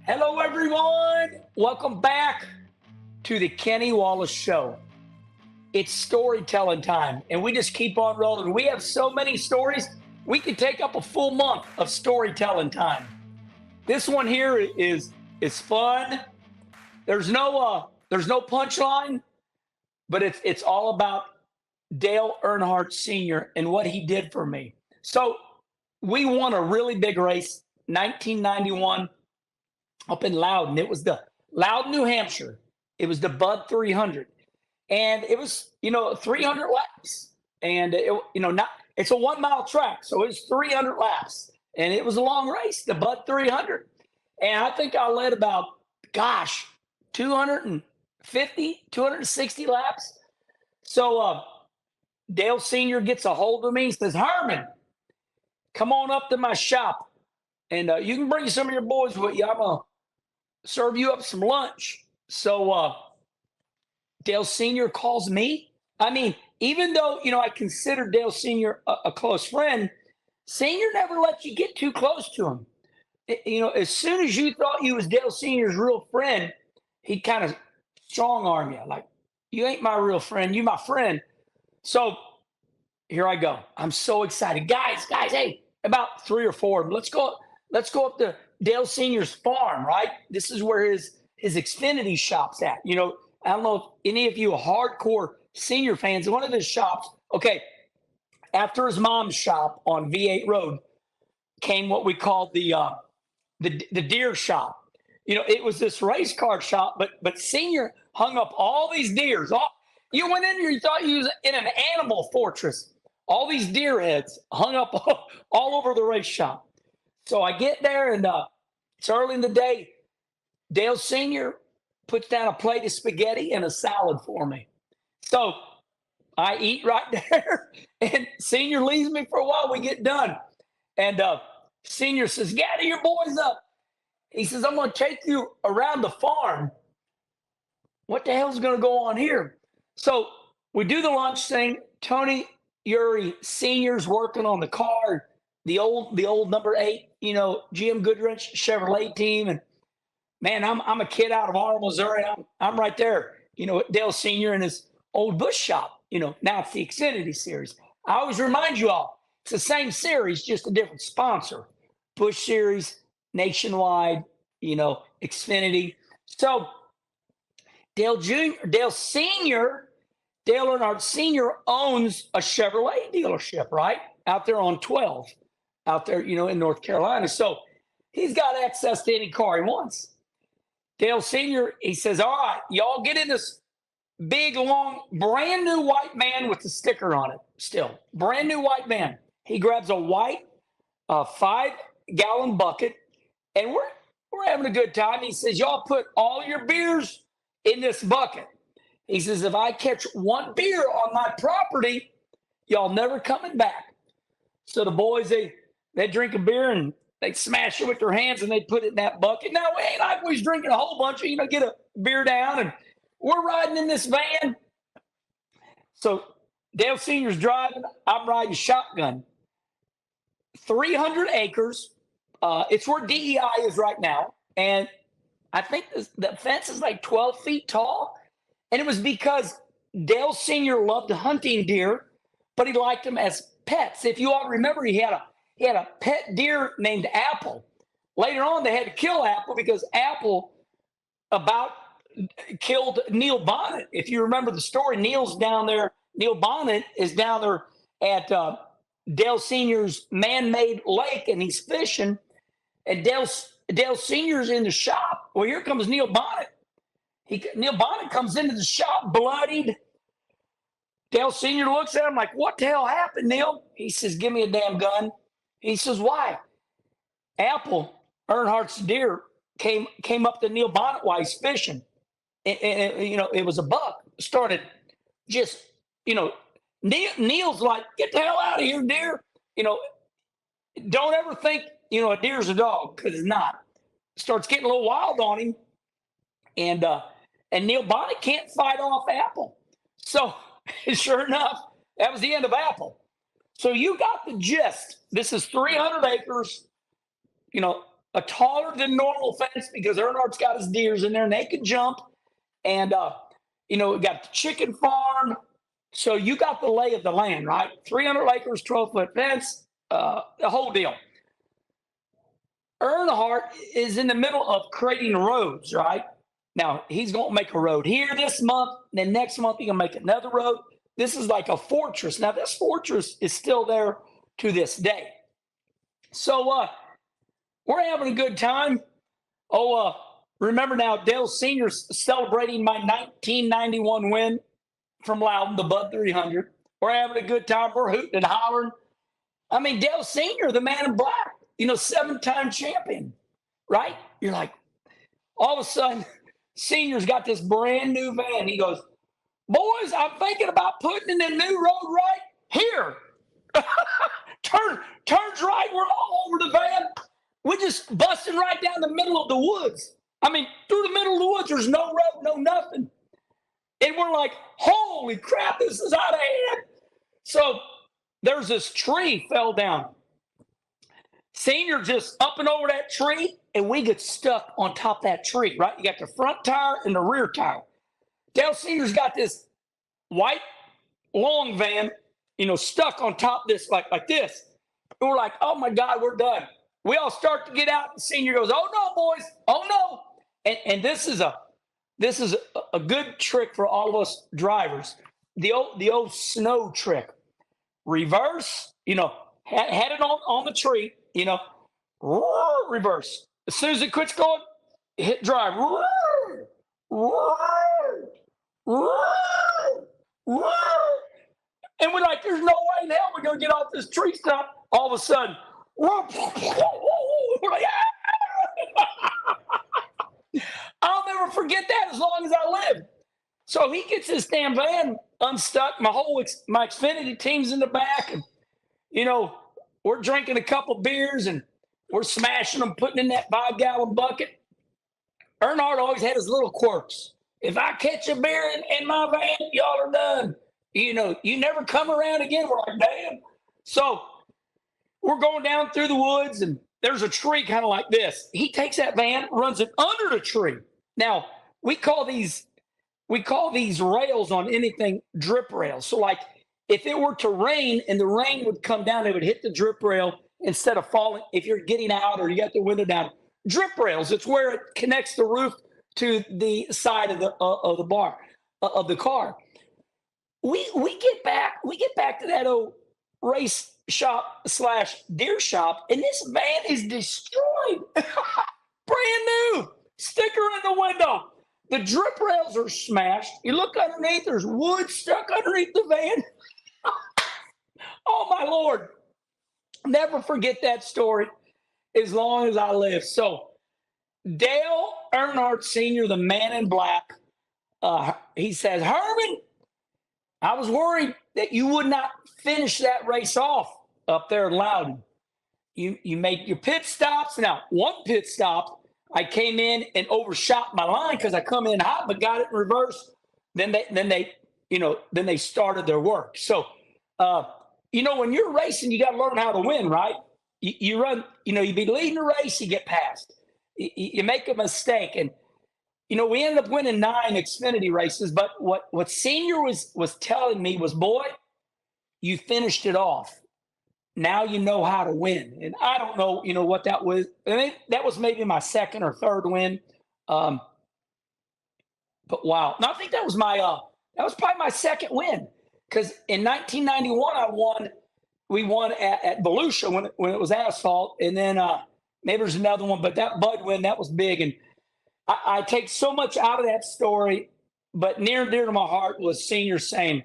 Hello, everyone. Welcome back to the Kenny Wallace Show. It's storytelling time, and we just keep on rolling. We have so many stories, we could take up a full month of storytelling time. This one here is fun. There's no punchline, but it's all about Dale Earnhardt Sr. and what he did for me. So we won a really big race, 1991, up in Loudon. It was the Loudon, New Hampshire. It was the Bud 300, and it was 300 laps, and not it's a 1 mile track, so it was 300 laps, and it was a long race, the Bud 300, and I think I led about 250, 260 laps. So Dale Sr. gets a hold of me. He says, Herman, come on up to my shop, and you can bring some of your boys with you. I'm going to serve you up some lunch. So Dale Sr. calls me. I mean, even though, I consider Dale Sr. a close friend, Sr. never let you get too close to him. As soon as you thought you was Dale Sr.'s real friend, he'd kind of strong arm you. Like, you ain't my real friend. You my friend. So here I go. I'm so excited. Guys, hey, about 3 or 4 of them. Let's go up to Dale Sr.'s farm, right? This is where his Xfinity shop's at. I don't know if any of you are hardcore Senior fans. One of his shops, okay, after his mom's shop on V8 Road came what we called the deer shop. It was this race car shop, but Senior hung up all these deers. You went in here, you thought you was in an animal fortress. All these deer heads hung up all over the race shop. So I get there, and it's early in the day. Dale Sr. puts down a plate of spaghetti and a salad for me. So I eat right there, and Sr. leaves me for a while. We get done. And Sr. says, gather your boys up. He says, I'm going to take you around the farm. What the hell's going to go on here? So we do the lunch thing. Tony Uri Sr.'s working on the car, the old number 8, GM Goodrich Chevrolet team. And man, I'm a kid out of Arnold, Missouri. I'm right there, at Dale Sr. in his old Busch shop. Now it's the Xfinity series. I always remind you all, it's the same series, just a different sponsor. Busch series, Nationwide, Xfinity. So Dale Sr., Dale Earnhardt Sr. owns a Chevrolet dealership, right? Out there on 12, out there, in North Carolina. So he's got access to any car he wants. Dale Sr., he says, all right, y'all get in this big, long, brand new white van with the sticker on it still. Brand new white van. He grabs a white 5-gallon bucket, and we're having a good time. He says, y'all put all your beers in this bucket. He says, if I catch one beer on my property, y'all never coming back. So the boys, they drink a beer and they smash it with their hands and they put it in that bucket. Now, it ain't like we was drinking a whole bunch of, get a beer down, and we're riding in this van. So Dale Sr.'s driving, I'm riding shotgun. 300 acres. It's where DEI is right now. And I think the fence is like 12 feet tall. And it was because Dale Sr. loved hunting deer, but he liked them as pets. If you all remember, he had a pet deer named Apple. Later on, they had to kill Apple because Apple about killed Neil Bonnet. If you remember the story, Neil's down there. Neil Bonnet is down there at Dale Sr.'s man-made lake, and he's fishing. And Dale Sr.'s in the shop. Well, here comes Neil Bonnet. Neil Bonnet comes into the shop bloodied. Dale Sr. looks at him like, what the hell happened, Neil? He says, give me a damn gun. He says, why? Apple, Earnhardt's deer, came up to Neil Bonnet while he's fishing. And it was a buck. Started just, Neil's like, get the hell out of here, deer. Don't ever think, a deer's a dog, because it's not. Starts getting a little wild on him. And Neil Bonnet can't fight off Apple. So sure enough, that was the end of Apple. So you got the gist. This is 300 acres, a taller than normal fence because Earnhardt's got his deers in there and they can jump. And, we got the chicken farm. So you got the lay of the land, right? 300 acres, 12-foot fence, the whole deal. Earnhardt is in the middle of creating roads, right? Now, he's going to make a road here this month. Then next month, he's going to make another road. This is like a fortress. Now, this fortress is still there to this day. So we're having a good time. Remember now, Dale Sr.'s celebrating my 1991 win from Loudon, the Bud 300. We're having a good time. We're hooting and hollering. I mean, Dale Sr., the man in black, 7-time champion, right? You're like, all of a sudden, Senior's got this brand new van. He goes, boys, I'm thinking about putting in a new road right here. Turns right. We're all over the van. We're just busting right down the middle of the woods. I mean, through the middle of the woods, there's no road, no nothing. And we're like, holy crap, this is out of hand. So there's this tree fell down. Senior just up and over that tree, and we get stuck on top of that tree, right? You got the front tire and the rear tire. Dale Senior's got this white long van, stuck on top of this like this. And we're like, oh my God, we're done. We all start to get out, and Senior goes, oh no, boys, oh no. And this is a good trick for all of us drivers. The old snow trick. Reverse, had it on the tree, reverse. As soon as it quits going, hit drive. And we're like, there's no way in hell we're going to get off this tree stump. All of a sudden, we're like, I'll never forget that as long as I live. So he gets this damn van unstuck. My Xfinity team's in the back. And, we're drinking a couple beers and we're smashing them, putting in that 5-gallon bucket. Earnhardt always had his little quirks. If I catch a beer in my van, y'all are done. You never come around again. We're like, damn. So we're going down through the woods and there's a tree kind of like this. He takes that van, runs it under the tree. Now, we call these rails on anything drip rails. So like if it were to rain and the rain would come down, it would hit the drip rail instead of falling. If you're getting out or you got the window down, drip rails, it's where it connects the roof to the side of the car. We get back to that old race shop / deer shop, and this van is destroyed. Brand new. Sticker in the window. The drip rails are smashed. You look underneath, there's wood stuck underneath the van. Oh, my Lord. Never forget that story as long as I live. So, Dale Earnhardt Sr., the man in black, he says, Herman, I was worried that you would not finish that race off up there in Loudon. You made your pit stops. Now, one pit stop, I came in and overshot my line because I come in hot, but got it in reverse. Then they started their work. So, when you're racing, you got to learn how to win, right? You run, you be leading the race, you get past. You make a mistake, and we ended up winning 9 Xfinity races. But what Senior was telling me was, boy, you finished it off. Now you know how to win. And I don't know, what that was. I think that was maybe my second or third win. But wow. No, I think that was probably my second win. Because in 1991, we won at Volusia when it was asphalt. And then maybe there's another one, but that Bud win, that was big. And I take so much out of that story, but near and dear to my heart was Senior saying,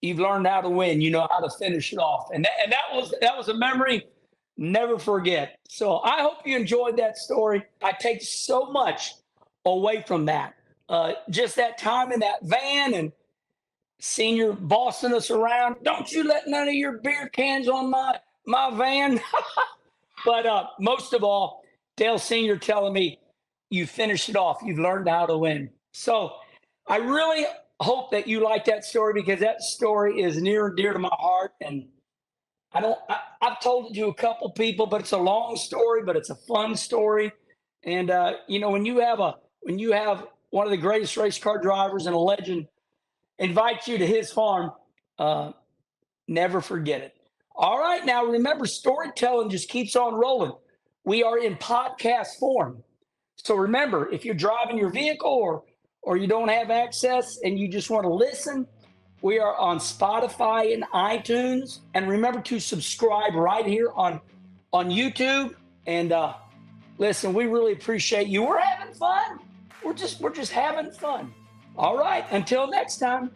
you've learned how to win. You know how to finish it off. And that was a memory never forget. So I hope you enjoyed that story. I take so much away from that. Just that time in that van and Senior bossing us around. Don't you let none of your beer cans on my van. But most of all, Dale Sr. telling me you finished it off. You've learned how to win. So I really hope that you like that story because that story is near and dear to my heart. And I've told it to a couple people, but it's a long story, but it's a fun story. And when you have one of the greatest race car drivers and a legend invite you to his farm, never forget it. All right, now remember, storytelling just keeps on rolling. We are in podcast form. So remember, if you're driving your vehicle or you don't have access and you just want to listen, we are on Spotify and iTunes. And remember to subscribe right here on YouTube. And listen, we really appreciate you. We're having fun. We're just having fun. All right, until next time.